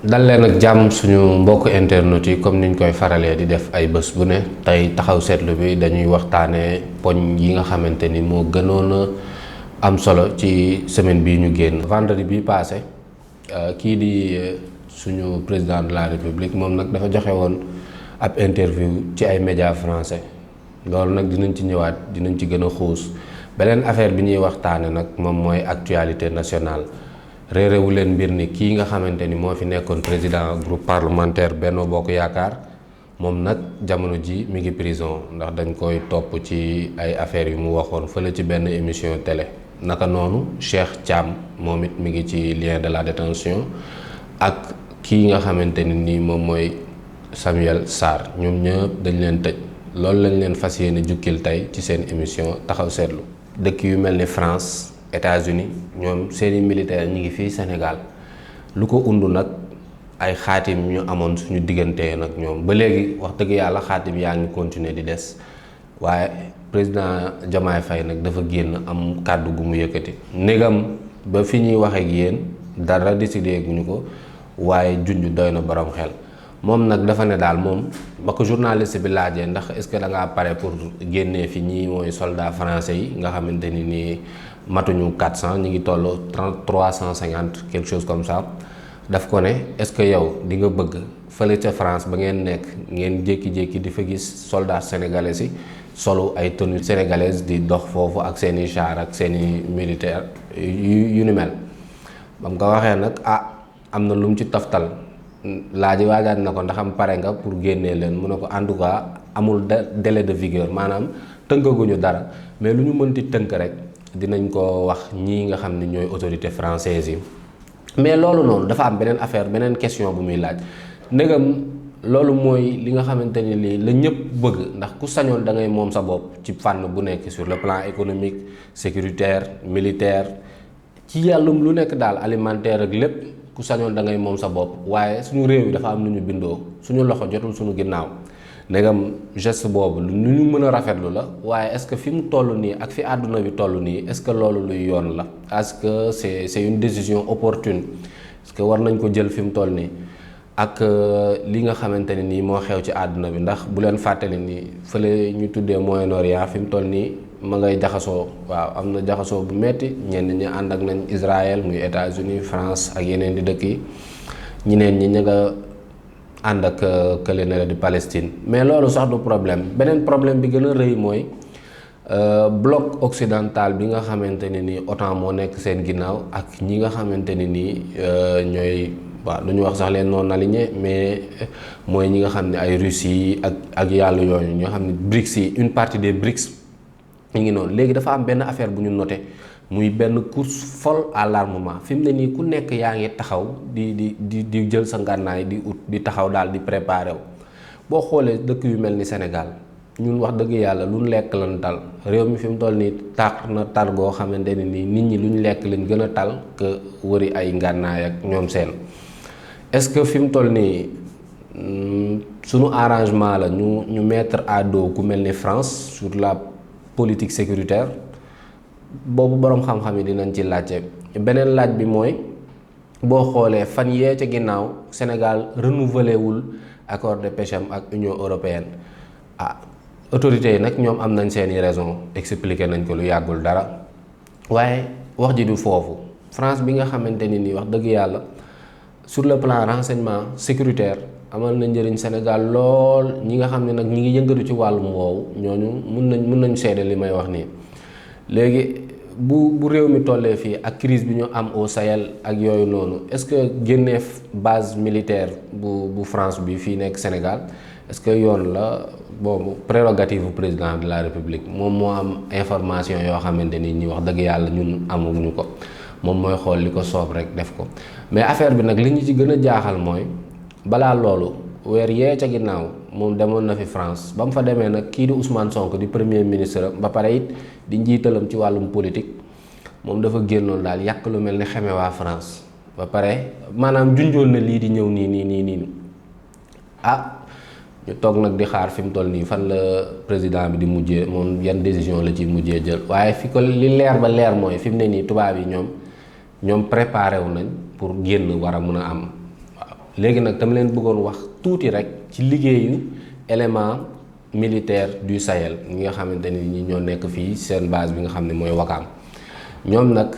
dal leen ak jàmm suñu mbokk internet yi comme niñ koy faralee di def ay bés bu ne tey taxaw seetlu bi dañuy waxtaanee poñ yi nga xamante ni moo gënoon a am solo ci semaine bii ñu génn. vendredi bii passé kii di suñu président de la république moom nag dafa joxe woon ab interview ci ay médias français loolu nag dinañ ci ñëwaat dinañ ci gën a xuus beneen affaire bi ñuy waxtaane nag moom mooy actualité nationale. réeréwu leen mbir ni kii nga xamante ni moo fi nekkoon président groupe parlementaire Benno Bokk Yaakaar moom nag jamono ji mi ngi prison ndax dañ koy topp ci ay affaires yu mu waxoon fële ci benn émission télé. naka noonu Cheikh Thiam moom it mi ngi ci lien de la détention ak kii nga xamante ni nii moom mooy Samuel Sarr ñoom ñëpp dañ leen tëj loolu lañ leen fas yéene jukkil tey ci seen émission taxaw seetlu. dëkk yu mel ni France États-Unis ñoom seeni militaire ñi ngi fii Sénégal lu ko undu nag ay xaatim ñu amoon suñu diggante nag ñoom ba léegi wax dëgg yàlla xaatim yaa ngi continuer di des waaye président Diomaye Faye nag dafa génn am kàddu gu mu yëkkati ndegam ba fi ñuy wax ak yéen dara décidé guñu ko waaye junj doy na borom xel moom nag dafa ne daal moom ba ko journaliste bi laajee ndax est-ce que da ngaa pare pour génnee fi ñii mooy soldats français yi nga xamante ni nii matuñu 400 ñi ngi toll 350 quelque chose comme ça daf ko ne est-ce que yow di nga bëgg fële ca France ba ngeen nekk ngeen jékki-jékki di fa gis soldats sénégalais yi solu ay tenues sénégalaises di dox foofu ak seeni char ak seeni militaire yu ni mel ba mu ko waxee nag am na lu mu ci toftal laaji waajaat na ko ndax am pare nga pour génnee leen mu ne ko en tout cas amul délai de vigueur maanaam tënkaguñu dara mais lu ñu mënti tënk rek dinañ ko wax ñii nga xam ne ñooy autorité française yi mais loolu noonu dafa am beneen affaire beneen question bu muy laaj ndegam loolu mooy li nga xamante ni lii la ñëpp bëgg ndax ku sañoon da ngay moom sa bopp ci fànn bu nekk sur le plan économique sécuritaire militaire ci yàllum lu nekk daal alimentaire ak lépp ku sañoon da ngay moom sa bopp waaye suñu réew yi dafa am lu ñu bindoo suñu loxo jotul suñu ginnaaw ndegam geste boobu lu ñu mën a rafetlu la waaye est-ce que fi mu toll nii ak fi àdduna bi toll nii est-ce que loolu luy yoon la est-ce que c'est une décision opportune est-ce que war nañ ko jël fi mu toll nii ak li nga xamante ne nii moo xew ci àdduna bi ndax bu leen fàttali nii fële ñu tuddee Moyen-Orient fi mu toll nii ma ngay jaxasoo waaw am na jaxasoo bu metti ñenn ñi ànd ak nañ Israël muy États-Unis France ak yeneen di dëkk yi ñeneen ñi ña nga ànd ak kële ne la di Palestine mais loolu sax du problème beneen problème bi gën a rëy mooy bloc occidental bi nga xamante ne nii OTAN moo nekk seen ginnaaw ak ñi nga xamante ne nii ñooy waaw lu ñu wax sax leen non aligné mais mooy ñi nga xam ne ay Russie ak yàlla yooyu ñoo xam ne BRICS yi une partie des BRICS ñu ngi noonu léegi dafa am benn affaire bu ñu noté muy benn course folle à l'armement fi mu ne nii ku nekk yaa ngi taxaw di jël sa ngànnaay di ut di taxaw daal di préparer wu boo xoolee dëkk yu mel ni Sénégal ñun wax dëgg yàlla lu ñu lekk lan tal réew mi fi mu toll nii taax na tal goo xamante ne nii nit ñi lu ñu lekk lañ gën a tal que wëri ay ngànnaay ak ñoom seen est-ce que fi mu toll nii sunu arrangement la ñu mettre à dos ku mel ni France sur la politique sécuritaire boobu boroom xam-xam yi dinañ ci laajte beneen laaj bi mooy boo xoolee fan yee ca ginnaaw Sénégal renouvelé wul accord de pêche am ak Union européenne autorités yi nag ñoom am nañ seeni raison expliqué nañ ko lu yàggul dara waaye wax ji du foofu France bi nga xamante ni nii wax dëgg yàlla sur le plan renseignement sécuritaire amal na njëriñ Sénégal lool ñi nga xam ne nag ñi ngi yëngatu ci wàllum woowu ñooñu mun nañ seede li may wax nii léegi bu réew mi tollee fii ak crise bi ñu am au Sahel ak yooyu noonu est-ce que génnee base militaire bu France bi fii nekk Sénégal est-ce que yoon la boobu prérogative bu président de la République moom moo am information yoo xamante ni ñi wax dëgg yàlla ñun amuñu ko moom mooy xool li ko soob rek def ko mais affaire bi nag li ñu ci gën a jaaxal mooy balaa loolu weer yee ca ginnaaw moom demoon na fi France ba mu fa demee nag kii di Ousmane Sonko di premier ministre ba pare it di njiitalam ci wàllum politique moom dafa génnoon daal yàq lu mel ni xeme waa France ba pare maanaam junjoon na lii di ñëw nii ñu toog nag di xaar fi mu toll nii fan la président bi di mujjee moom yan décision la ci mujjee jël waaye fi ko li leer ba leer mooy fi mu ne nii tubaab yi ñoom préparé wu nañ pour génn war a mën a am waaw léegi nag dama leen bëggoon wax tuuti rek ci liggéeyu élément militaire du Sahel ñi nga xamante ni ñi ñoo nekk fii seen base bi nga xam ne mooy Wakaam ñoom nag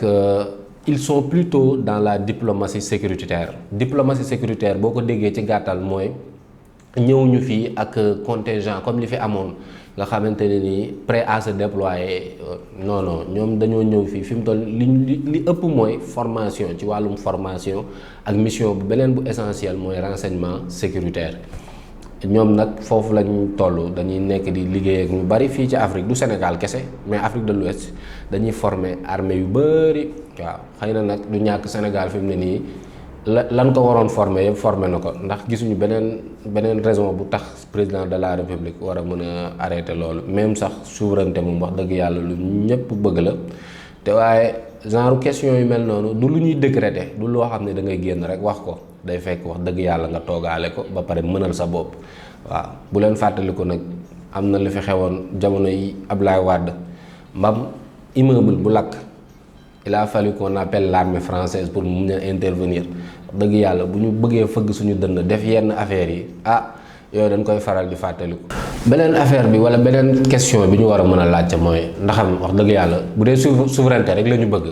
ils sont plutôt dans la diplomatie sécuritaire boo ko déggee ci gàttal mooy ñëw ñu fii ak contingent comme li fi amoon nga xamante ne nii prêt à se déployer non ñoom dañoo ñëw fii fi mu toll li ëpp mooy formation ci wàllum formation ak mission bu beneen bu essentiel mooy renseignement sécuritaire ñoom nag foofu lañ toll dañuy nekk di liggéey ak ñu bari fii ci Afrique du Sénégal kese mais Afrique de l'Ouest dañuy former armée yu bari waaw xëy na nag du ñàkk Sénégal fi mu ne nii lan ko waroon former yëpp former na ko ndax gisuñu beneen raison bu tax président de la République war a mën a arrêter loolu même sax souveraineté moom wax dëgg yàlla lu ñëpp bëgg la te waaye genre question yu mel noonu du lu ñuy décréter du loo xam ne da ngay génn rek wax ko day fekk wax dëgg yàlla nga toogaale ko ba pare mënal sa bopp waaw bu leen fàttaliku nag am na li fi xewoon jamono yi Ablaye Wade mbam immeuble bu lakk il a fallu qu'on appelle l'armée française pour mu mun a intervenir dëgg yàlla bu ñu bëggee fëgg suñu dënn def yenn affaires yi yooyu dañ koy faral di fàttaliku. beneen affaire bi wala beneen question bi ñu war a mën a laajte mooy ndaxam wax dëgg yàlla bu dee souveraineté rek la ñu bëgg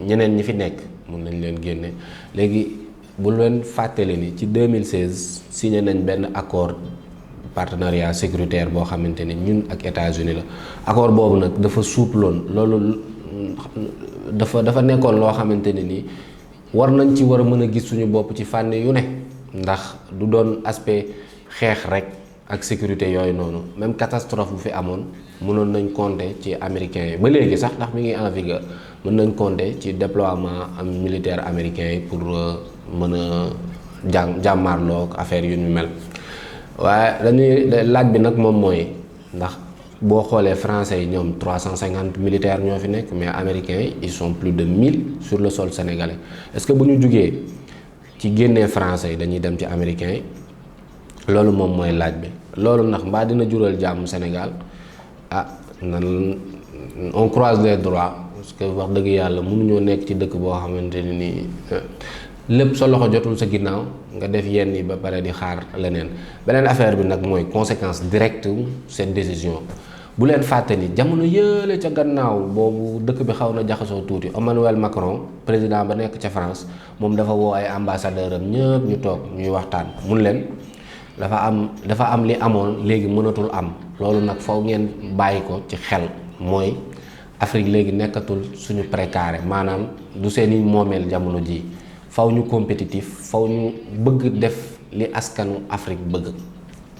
ñeneen ñi fi nekk mun nañ leen génne léegi bu leen fàttali ni ci 2016 signé nañ benn accord partenariat sécuritaire boo xamante ni ñun ak États-Unis la accord boobu nag dafa suuploon loolu dafa nekkoon loo xamante ne nii war nañ ci war a mën a gis suñu bopp ci fànn yu ne ndax du doon aspect xeex rek ak sécurité yooyu noonu même catastrophe bu fi amoon mënoon nañ compter ci américains yi ba léegi sax ndax mi ngi en vigueur mën nañ compter ci déploiement militaire américain yi pour mën a jàmmaarloo ak affaire yu ñu mel waaye dañuy laaj bi nag moom mooy ndax boo xoolee français yi ñoom 350 militaires ñoo fi nekk mais américains yi ils sont plus de 1000 sur le sol sénégalais est-ce que bu ñu jugee ci génnee français yi dañuy dem ci américains yi loolu moom mooy laaj bi loolu ndax mbaa dina jural jàmm Sénégal nan on croise les doigts parce que wax dëgg yàlla mënuñoo nekk ci dëkk boo xamante ne nii lépp sa loxo jotul sa ginnaaw nga def yenn yi ba pare di xaar leneen beneen affaire bi nag mooy conséquence directe cette décision bu leen fàtte ni jamono yële ca gannaaw boobu dëkk bi xaw na jaxasoo tuuti Emmanuel Macron président ba nekk ca France moom dafa woo ay ambassadeur am ñëpp ñu toog ñuy waxtaan mun leen dafa am li amoon léegi mënatul am loolu nag faw ngeen bàyyi ko ci xel mooy Afrique léegi nekkatul suñu précaré maanaam du seeni moomeel jamono ji faw ñu compétitif faw ñu bëgg def li askanu Afrique bëgg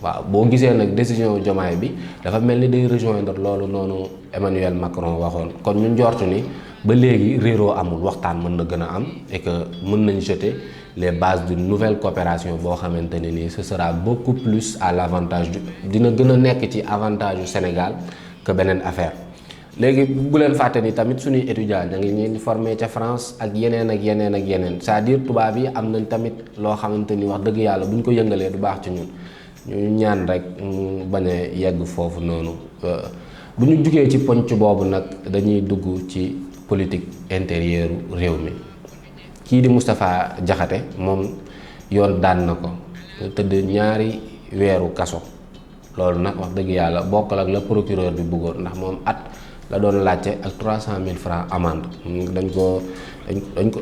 waaw boo gisee nag décision Diomaye bi dafa mel ni day rejoindre loolu noonu Emmanuel Macron waxoon kon ñu njortu ni ba léegi réeroo amul waxtaan mën na gën a am et que mën nañ jeter les bases d'une nouvelle coopération boo xamante ne nii ce sera beaucoup plus à l'avantage dina gën a nekk ci avantage du Sénégal que beneen affaire léegi bu leen fàtte ni tamit suñuy étudiants da ngi ñeen formé ca France ak yeneen ak yeneen ak yeneen c'est-à-dire tubaab yi am nañ tamit loo xamante ni wax dëgg yàlla bu ñu ko yëngalee du baax ci ñun ñu ñaan rek bañ a yegg foofu noonu bu ñu jugee ci ponc boobu nag dañuy dugg ci politique intérieure réew mi kii di Moustapha Diakhaté moom yoon daan na ko tëdd 2 weeru kaso loolu nag wax dëgg yàlla bokkal ak la procureur bi bëggoon ndax moom at la doon laajte ak 300 000 francs amende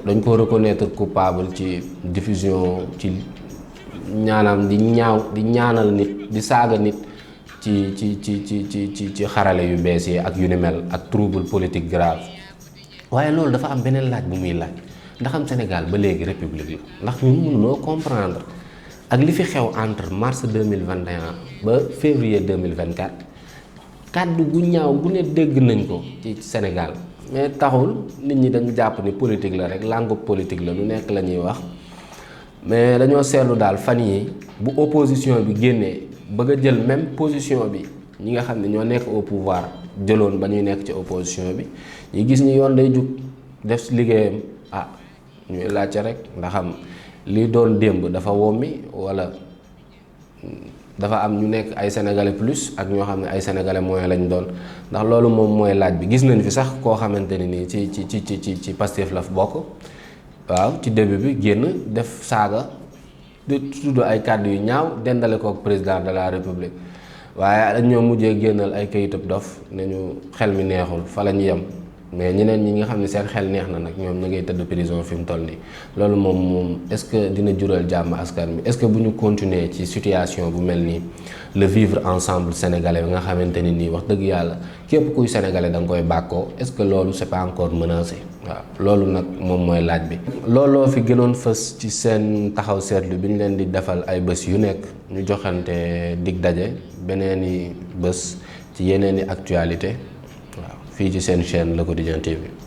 dañ ko reconnaître coupable ci diffusion ci ñaanam di ñaanal nit di saaga nit ci xarale yu bees yi ak yu ni mel ak trouble politique grave waaye loolu dafa am beneen laaj bu muy laaj ndax am Sénégal ba léegi république la ndax ñun mënunoo comprendre ak li fi xew entre mars 2021 ba février 2024 kàddu gu ñaaw gu ne dégg nañ ko ci Sénégal mais taxul nit ñi dañu jàpp ni politique la rek langue politique la lu nekk la ñuy wax mais dañoo seetlu daal fan yi bu opposition bi génnee bëgg a jël même position bi ñi nga xam ne ñoo nekk au pouvoir jëloon ba ñuy nekk ci opposition bi ñu gis ni yoon day jug def liggéeyam ñuy laajte rek ndaxam li doon démb dafa wommi wala dafa am ñu nekk ay sénégalais plus ak ñoo xam ne ay sénégalais moyen lañ doon ndax loolu moom mooy laaj bi gis nañ fi sax koo xamante ne nii ci Pastef la bokk waaw ci début bi génn def saaga di tudd ay kàddu yu ñaaw dendale ko ak président de la république waaye dañ ñoo mujjee génnal ay kayitab dof ne ñu xel mi neexul fa la ñu yem mais ñeneen ñi nga xam ne seen xel neex na nag ñoom na ngay tëdd prison fi mu toll nii loolu moom est-ce que dina jural jàmm askan bi est-ce que bu ñu continuer ci situation bu mel nii le vivre ensemble sénégalais bi nga xamante ni nii wax dëgg yàlla képp kuy sénégalais da nga koy bàkkoo est-ce que loolu c'est pas encore menacé waaw loolu nag moom mooy laaj bi. looloo fi gënoon fës ci seen taxaw seetlu bi ñu leen di defal ay bés yu nekk ñu joxante dig daje beneen i bés ci yeneen i actualité waaw fii ci seen chaîne Le Quotidien TV.